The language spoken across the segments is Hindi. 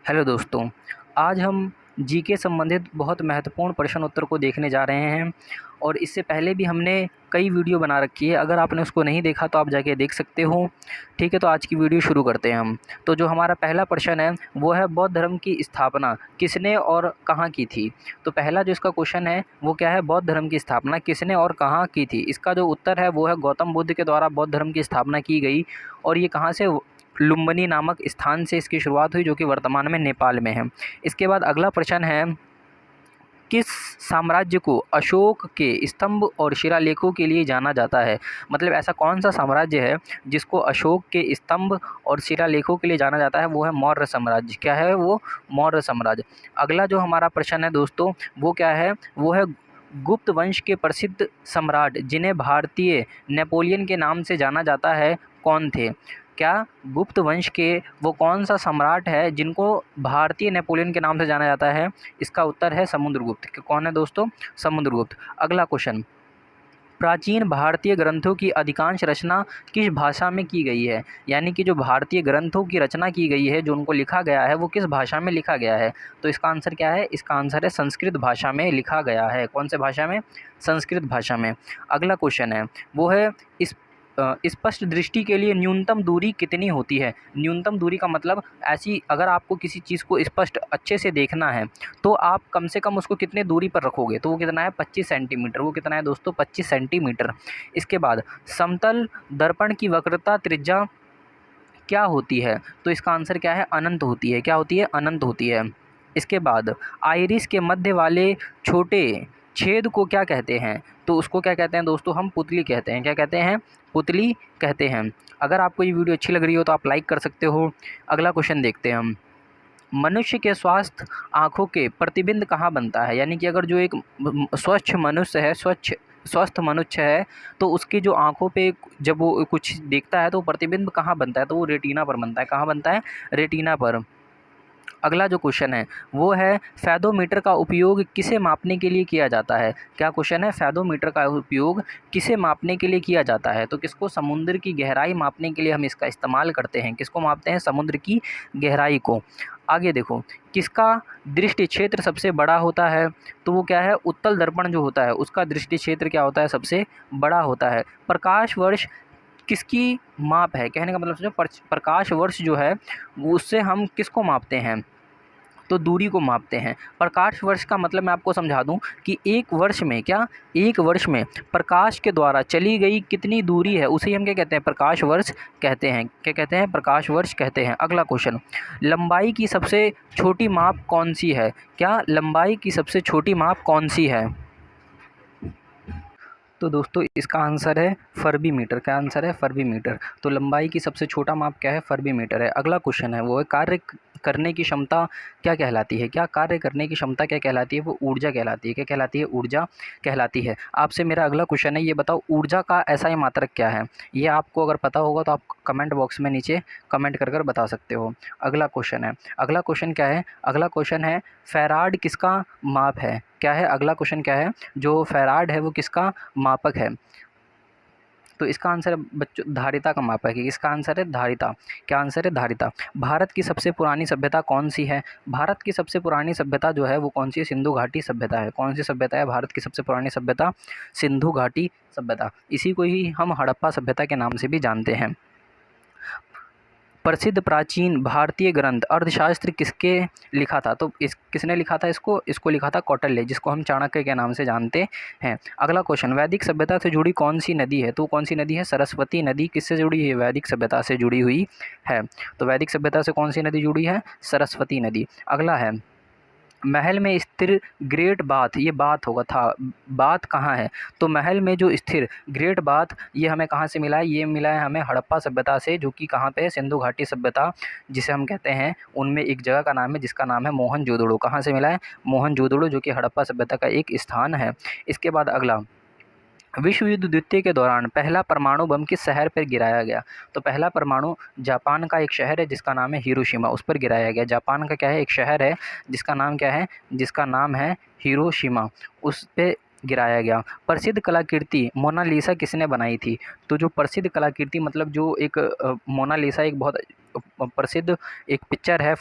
हेलो दोस्तों, आज हम जीके संबंधित बहुत महत्वपूर्ण प्रश्न उत्तर को देखने जा रहे हैं और इससे पहले भी हमने कई वीडियो बना रखी है। अगर आपने उसको नहीं देखा तो आप जाके देख सकते हो। ठीक है, तो आज की वीडियो शुरू करते हैं हम। तो जो हमारा पहला प्रश्न है वो है, बौद्ध धर्म की स्थापना किसने और कहाँ की थी। तो पहला जो इसका क्वेश्चन है वो क्या है, बौद्ध धर्म की स्थापना किसने और कहाँ की थी। इसका जो उत्तर है वो है, गौतम बुद्ध के द्वारा बौद्ध धर्म की स्थापना की गई। और ये कहाँ से, लुम्बिनी नामक स्थान से इसकी शुरुआत हुई, जो कि वर्तमान में नेपाल में है। इसके बाद अगला प्रश्न है, किस साम्राज्य को अशोक के स्तंभ और शिलालेखों के लिए जाना जाता है। मतलब ऐसा कौन सा साम्राज्य है जिसको अशोक के स्तंभ और शिलालेखों के लिए जाना जाता है, वो है मौर्य साम्राज्य। क्या है वो, मौर्य साम्राज्य। अगला जो हमारा प्रश्न है दोस्तों वो क्या है, वो है, गुप्त वंश के प्रसिद्ध सम्राट जिन्हें भारतीय नेपोलियन के नाम से जाना जाता है, कौन थे। क्या गुप्त वंश के वो कौन सा सम्राट है जिनको भारतीय नेपोलियन के नाम से जाना जाता है। इसका उत्तर है समुद्रगुप्त। कौन है दोस्तों, समुद्रगुप्त। अगला क्वेश्चन, प्राचीन भारतीय ग्रंथों की अधिकांश रचना किस भाषा में की गई है। यानी कि जो भारतीय ग्रंथों की रचना की गई है, जो उनको लिखा गया है, वो किस भाषा में लिखा गया है। तो इसका आंसर क्या है, इसका आंसर है संस्कृत भाषा में लिखा गया है। कौन से भाषा में, संस्कृत भाषा में। अगला क्वेश्चन है वो है, इस स्पष्ट दृष्टि के लिए न्यूनतम दूरी कितनी होती है। न्यूनतम दूरी का मतलब ऐसी, अगर आपको किसी चीज़ को स्पष्ट अच्छे से देखना है तो आप कम से कम उसको कितने दूरी पर रखोगे, तो वो कितना है, 25 सेंटीमीटर। वो कितना है दोस्तों, 25 सेंटीमीटर। इसके बाद समतल दर्पण की वक्रता त्रिज्या क्या होती है। तो इसका आंसर क्या है, अनंत होती है। क्या होती है, अनंत होती है। इसके बाद आइरिस के मध्य वाले छोटे छेद को क्या कहते हैं। तो उसको क्या कहते हैं दोस्तों, हम पुतली कहते हैं। क्या कहते हैं, पुतली कहते हैं। अगर आपको ये वीडियो अच्छी लग रही हो तो आप लाइक कर सकते हो। अगला क्वेश्चन देखते हैं हम, मनुष्य के स्वास्थ्य आँखों के प्रतिबिंब कहाँ बनता है। यानी कि अगर जो एक स्वच्छ मनुष्य है, स्वस्थ मनुष्य है, तो उसकी जो आँखों पे जब वो कुछ देखता है तो प्रतिबिंब कहाँ बनता है, तो वो रेटिना पर बनता है। कहाँ बनता है, रेटिना पर। अगला जो क्वेश्चन है वो है, फैदोमीटर का उपयोग किसे मापने के लिए किया जाता है। क्या क्वेश्चन है, फैदोमीटर का उपयोग किसे मापने के लिए किया जाता है। तो किसको, समुद्र की गहराई मापने के लिए हम इसका इस्तेमाल करते हैं। किसको मापते हैं, समुद्र की गहराई को। आगे देखो, किसका दृष्टि क्षेत्र सबसे बड़ा होता है। तो वो क्या है, उत्तल दर्पण जो होता है उसका दृष्टि क्षेत्र क्या होता है, सबसे बड़ा होता है। प्रकाश वर्ष किसकी माप है। कहने का मतलब समझो, प्रकाश वर्ष जो है उससे हम किसको मापते हैं, तो दूरी को मापते हैं। प्रकाश वर्ष का मतलब मैं आपको समझा दूं कि एक वर्ष में, क्या, एक वर्ष में प्रकाश के द्वारा चली गई कितनी दूरी है, उसे हम क्या कहते हैं, प्रकाश वर्ष कहते हैं। क्या कहते हैं, प्रकाश वर्ष कहते हैं। अगला क्वेश्चन, लंबाई की सबसे छोटी माप कौन सी है। क्या लंबाई की सबसे छोटी माप कौन सी है। तो दोस्तों इसका आंसर है फरबी मीटर। क्या आंसर है, फरबी मीटर। तो लंबाई की सबसे छोटा माप क्या है, फरबी मीटर है। अगला क्वेश्चन है वो है, कार्य करने की क्षमता क्या कहलाती है। क्या कार्य करने की क्षमता क्या कहलाती है, वो ऊर्जा कहलाती है। क्या कहलाती है, ऊर्जा कहलाती है। आपसे मेरा अगला क्वेश्चन है, ये बताओ ऊर्जा का SI मात्रक क्या है। ये आपको अगर पता होगा तो आप कमेंट बॉक्स में नीचे कमेंट कर बता सकते हो। अगला क्वेश्चन है, अगला क्वेश्चन क्या है, अगला क्वेश्चन है, फैराड किसका माप है। क्या है, अगला क्वेश्चन क्या है, जो फैराड है वो किसका मापक है। तो इसका आंसर बच्चों धारिता का मापक है। इसका आंसर है धारिता। क्या आंसर है, धारिता। भारत की सबसे पुरानी सभ्यता कौन सी है। भारत की सबसे पुरानी सभ्यता जो है वो कौन सी है, सिंधु घाटी सभ्यता है। कौन सी सभ्यता है, भारत की सबसे पुरानी सभ्यता, सिंधु घाटी सभ्यता। इसी को ही हम हड़प्पा सभ्यता के नाम से भी जानते हैं। प्रसिद्ध प्राचीन भारतीय ग्रंथ अर्थशास्त्र किसके लिखा था। तो इस किसने लिखा था, इसको लिखा था कौटिल्य, जिसको हम चाणक्य के नाम से जानते हैं। अगला क्वेश्चन, वैदिक सभ्यता से जुड़ी कौन सी नदी है। तो कौन सी नदी है, सरस्वती नदी। किससे जुड़ी है, वैदिक सभ्यता से जुड़ी हुई है। तो वैदिक सभ्यता से कौन सी नदी जुड़ी है, सरस्वती नदी। अगला है, महल में स्थिर ग्रेट बाथ, ये बाथ होगा था, बाथ कहाँ है। तो महल में जो स्थिर ग्रेट बाथ, ये हमें कहाँ से मिला है, ये मिला है हमें हड़प्पा सभ्यता से, जो कि कहाँ पे है, सिंधु घाटी सभ्यता जिसे हम कहते हैं। उनमें एक जगह का नाम है जिसका नाम है मोहनजोदड़ो। कहाँ से मिला है, मोहनजोदड़ो, जो कि हड़प्पा सभ्यता का एक स्थान है। इसके बाद अगला, विश्व युद्ध द्वितीय के दौरान पहला परमाणु बम किस शहर पर गिराया गया। तो पहला परमाणु जापान का एक शहर है जिसका नाम है हिरोशिमा, उस पर गिराया गया। जापान का क्या है, एक शहर है जिसका नाम क्या है, जिसका नाम है हिरोशिमा, उस पे गिराया गया। प्रसिद्ध कलाकृति मोनालिसा किसने बनाई थी। तो जो प्रसिद्ध कलाकृति मतलब जो एक मोनालिसा एक बहुत प्रसिद्ध एक पिक्चर है,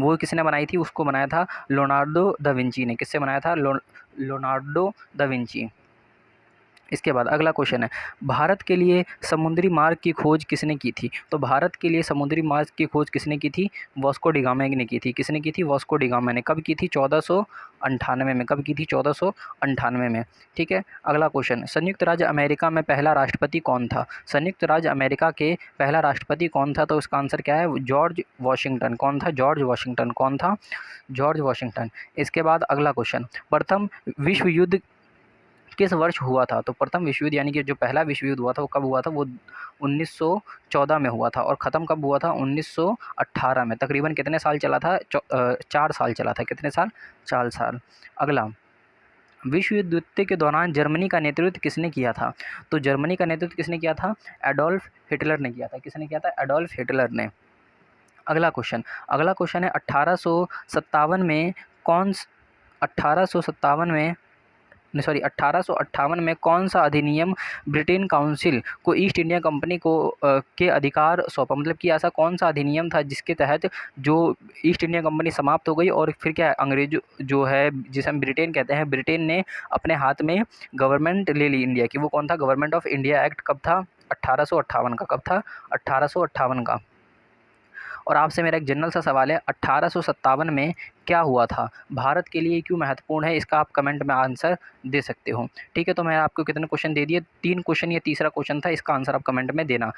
वो किसने बनाई थी? उसको बनाया था लियोनार्डो दा विंची ने। किससे बनाया था? Leonardo da Vinci. इसके बाद अगला क्वेश्चन है, भारत के लिए समुद्री मार्ग की खोज किसने की थी? तो भारत के लिए समुद्री मार्ग की खोज किसने की थी? वास्को डी गामा ने की थी। किसने की थी? वास्को डी गामा ने। कब की थी? 1498 में। कब की थी? 1498 में। ठीक है। अगला क्वेश्चन, संयुक्त राज्य अमेरिका में पहला राष्ट्रपति कौन था? संयुक्त राज्य अमेरिका के पहला राष्ट्रपति कौन था? तो इसका आंसर क्या है? George Washington. कौन था? George Washington. कौन था? George Washington. इसके बाद अगला क्वेश्चन, प्रथम विश्व युद्ध किस वर्ष हुआ था? तो प्रथम विश्व युद्ध यानी कि जो पहला विश्व युद्ध हुआ था वो कब हुआ था? वो 1914 में हुआ था। और ख़त्म कब हुआ था? 1918 में। तकरीबन कितने साल चला था? 4 साल चला था। कितने साल? 4 साल। अगला, विश्व युद्ध द्वितीय के दौरान जर्मनी का नेतृत्व किसने किया था? तो जर्मनी का नेतृत्व किसने किया था? एडोल्फ हिटलर ने किया था। किसने किया था? एडोल्फ हिटलर ने। अगला क्वेश्चन है, 1857 में कौन 1858 में कौन सा अधिनियम ब्रिटेन काउंसिल को ईस्ट इंडिया कंपनी को के अधिकार सौंपा? मतलब कि ऐसा कौन सा अधिनियम था जिसके तहत जो ईस्ट इंडिया कंपनी समाप्त हो गई और फिर क्या है, अंग्रेज जो है जिसे हम ब्रिटेन कहते हैं, ब्रिटेन ने अपने हाथ में गवर्नमेंट ले ली इंडिया की। वो कौन था? गवर्नमेंट ऑफ इंडिया एक्ट कब था? 1858 का। कब था? 1858 का। और आपसे मेरा एक जनरल सा सवाल है, 1857 में क्या हुआ था? भारत के लिए क्यों महत्वपूर्ण है? इसका आप कमेंट में आंसर दे सकते हो। ठीक है, तो मैं आपको कितने क्वेश्चन दे दिए? 3 क्वेश्चन, ये तीसरा क्वेश्चन था। इसका आंसर आप कमेंट में देना।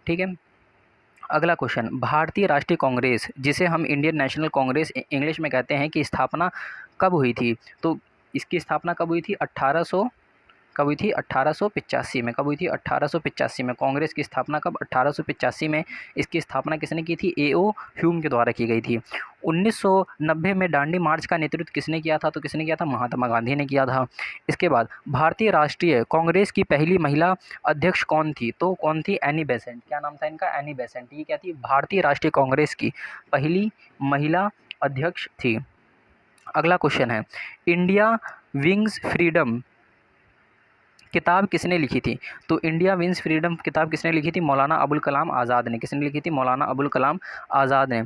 ठीक है। अगला क्वेश्चन, भारतीय राष्ट्रीय कांग्रेस, जिसे हम इंडियन नेशनल कांग्रेस इंग्लिश में कहते हैं, की स्थापना कब हुई थी? तो इसकी स्थापना कब हुई थी? 1885 में। कब हुई थी? 1885 में। कांग्रेस की स्थापना कब? 1885 में। इसकी स्थापना किसने की थी? ए.ओ. ह्यूम के द्वारा की गई थी। 1990 में दांडी मार्च का नेतृत्व किसने किया था? तो किसने किया था? महात्मा गांधी ने किया था। इसके बाद भारतीय राष्ट्रीय कांग्रेस की पहली महिला अध्यक्ष कौन थी? तो कौन थी? Annie Besant. क्या नाम था इनका? Annie Besant. ये क्या थी? भारतीय राष्ट्रीय कांग्रेस की पहली महिला अध्यक्ष थी। अगला क्वेश्चन है, इंडिया विंग्स फ्रीडम किताब किसने लिखी थी? तो इंडिया विंस फ्रीडम किताब किसने लिखी थी? मौलाना अबुल कलाम आज़ाद ने। किसने लिखी थी? मौलाना अबुल कलाम आज़ाद ने।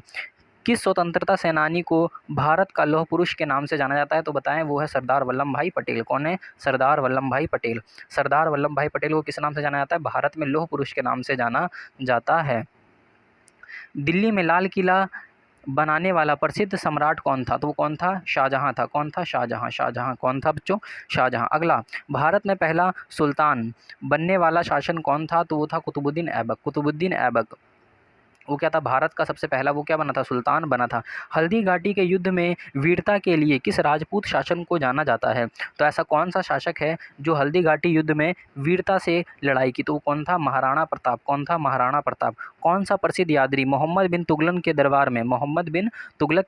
किस स्वतंत्रता सेनानी को भारत का लौह पुरुष के नाम से जाना जाता है? तो बताएं, वो है सरदार वल्लभ भाई पटेल। कौन है? सरदार वल्लभ भाई पटेल। सरदार वल्लभ भाई पटेल को किस नाम से जाना जाता है? भारत में लौह पुरुष के नाम से जाना जाता है। दिल्ली में लाल किला बनाने वाला प्रसिद्ध सम्राट कौन था? तो वो कौन था? शाहजहां था। कौन था? शाहजहां। शाहजहां कौन था बच्चों? शाहजहां। अगला, भारत में पहला सुल्तान बनने वाला शासन कौन था? तो वो था कुतुबुद्दीन ऐबक। कुतुबुद्दीन ऐबक वो क्या था? भारत का सबसे पहला वो क्या बना था? सुल्तान बना था। हल्दी घाटी के युद्ध में वीरता के लिए किस राजपूत शासन को जाना जाता है? तो ऐसा कौन सा शासक है जो हल्दी घाटी युद्ध में वीरता से लड़ाई की? तो वो कौन था? महाराणा प्रताप। कौन था? महाराणा प्रताप। कौन सा प्रसिद्ध यात्री मोहम्मद बिन तुगलक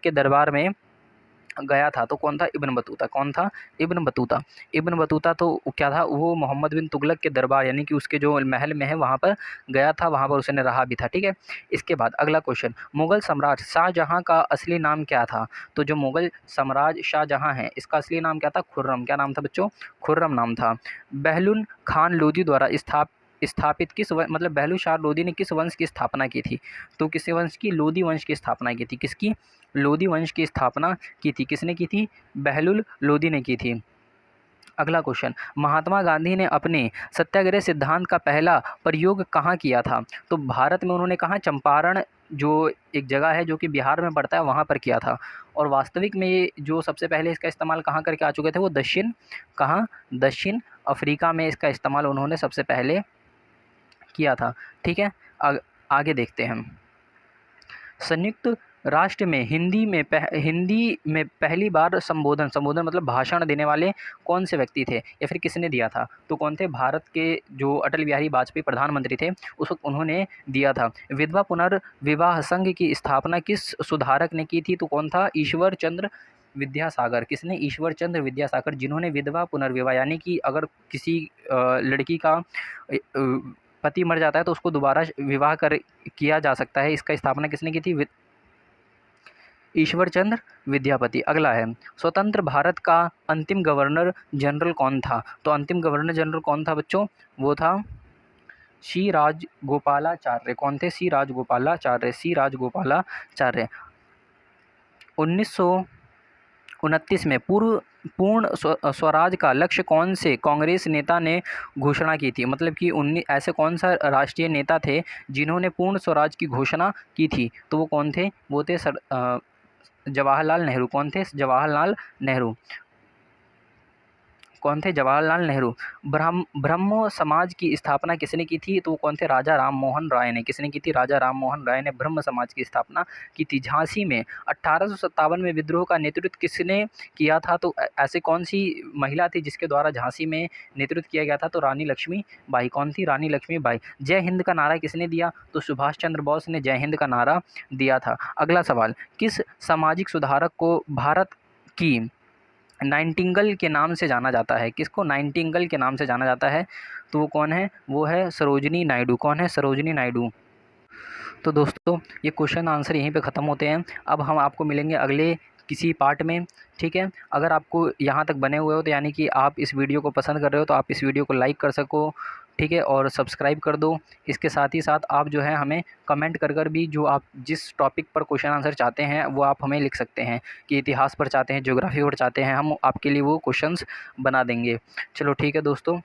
के दरबार में गया था? तो कौन था? Ibn Battuta. कौन था? Ibn Battuta. इब्न बतूता तो क्या था? वो मोहम्मद बिन तुगलक के दरबार यानी कि उसके जो महल में है वहाँ पर गया था, वहाँ पर उसने रहा भी था। ठीक है। इसके बाद अगला क्वेश्चन, मुगल सम्राट शाहजहां का असली नाम क्या था? तो जो मुगल सम्राट शाहजहां है, इसका असली नाम क्या था? खुर्रम। क्या नाम था बच्चों? खुर्रम नाम था। बहलुल खान लोधी द्वारा स्थापित मतलब बहलू शाह लोधी ने किस वंश की स्थापना की थी? तो किस वंश की? लोधी वंश की स्थापना की थी। किसकी? लोधी वंश की स्थापना की थी। किसने की थी? बहलुल लोधी ने की थी। अगला क्वेश्चन, महात्मा गांधी ने अपने सत्याग्रह सिद्धांत का पहला प्रयोग कहाँ किया था? तो भारत में उन्होंने कहाँ? चंपारण जो एक जगह है जो कि बिहार में पड़ता है, वहाँ पर किया था। और वास्तविक में ये जो सबसे पहले इसका इस्तेमाल कहाँ करके आ चुके थे? वो दक्षिण अफ्रीका में इसका इस्तेमाल उन्होंने सबसे पहले किया था। ठीक है। आगे देखते हैं हम। संयुक्त राष्ट्र में हिंदी में पहली बार संबोधन मतलब भाषण देने वाले कौन से व्यक्ति थे या फिर किसने दिया था? तो कौन थे? भारत के जो अटल बिहारी वाजपेयी प्रधानमंत्री थे, उस वक्त उन्होंने दिया था। विधवा पुनर्विवाह संघ की स्थापना किस सुधारक ने की थी? तो कौन था? ईश्वर चंद्र विद्यासागर। किसने? ईश्वर चंद्र विद्यासागर, जिन्होंने विधवा पुनर्विवाह यानी कि अगर किसी लड़की का पति मर जाता है तो उसको दोबारा विवाह किया जा सकता है, इसका स्थापना किसने की थी? ईश्वर चंद्र विद्यापति। अगला है, स्वतंत्र भारत का अंतिम गवर्नर जनरल कौन था? तो अंतिम गवर्नर जनरल कौन था बच्चों? वो था सी राजगोपालाचार्य। कौन थे? सी राजगोपालाचार्य। 1929 में पूर्ण स्वराज का लक्ष्य कौन से कांग्रेस नेता ने घोषणा की थी? मतलब कि ऐसे कौन सा राष्ट्रीय नेता थे जिन्होंने पूर्ण स्वराज की घोषणा की थी? तो वो कौन थे? वो थे जवाहरलाल नेहरू। कौन थे? जवाहरलाल नेहरू। कौन थे? जवाहरलाल नेहरू। ब्रह्मो समाज की स्थापना किसने की थी? तो वो कौन थे? राजा राम मोहन राय ने। किसने की थी? राजा राम मोहन राय ने ब्रह्म समाज की स्थापना की थी। झांसी में 1857 में विद्रोह का नेतृत्व किसने किया था? तो ऐसे कौन सी महिला थी जिसके द्वारा झांसी में नेतृत्व किया गया था? तो रानी लक्ष्मीबाई। कौन थी? रानी लक्ष्मीबाई। जय हिंद का नारा किसने दिया? तो सुभाष चंद्र बोस ने जय हिंद का नारा दिया था। अगला सवाल, किस सामाजिक सुधारक को भारत की नाइटिंगेल के नाम से जाना जाता है? किसको नाइटिंगेल के नाम से जाना जाता है? तो वो कौन है? वो है सरोजिनी नायडू। कौन है? सरोजिनी नायडू। तो दोस्तों ये क्वेश्चन आंसर यहीं पे ख़त्म होते हैं। अब हम आपको मिलेंगे अगले किसी पार्ट में, ठीक है। अगर आपको यहाँ तक बने हुए हो तो यानी कि आप इस वीडियो को पसंद कर रहे हो, तो आप इस वीडियो को लाइक कर सको, ठीक है, और सब्सक्राइब कर दो। इसके साथ ही साथ आप जो है हमें कमेंट कर भी जो आप जिस टॉपिक पर क्वेश्चन आंसर चाहते हैं वो आप हमें लिख सकते हैं, कि इतिहास पर चाहते हैं, ज्योग्राफी पर चाहते हैं, हम आपके लिए वो क्वेश्चंस बना देंगे। चलो ठीक है दोस्तों।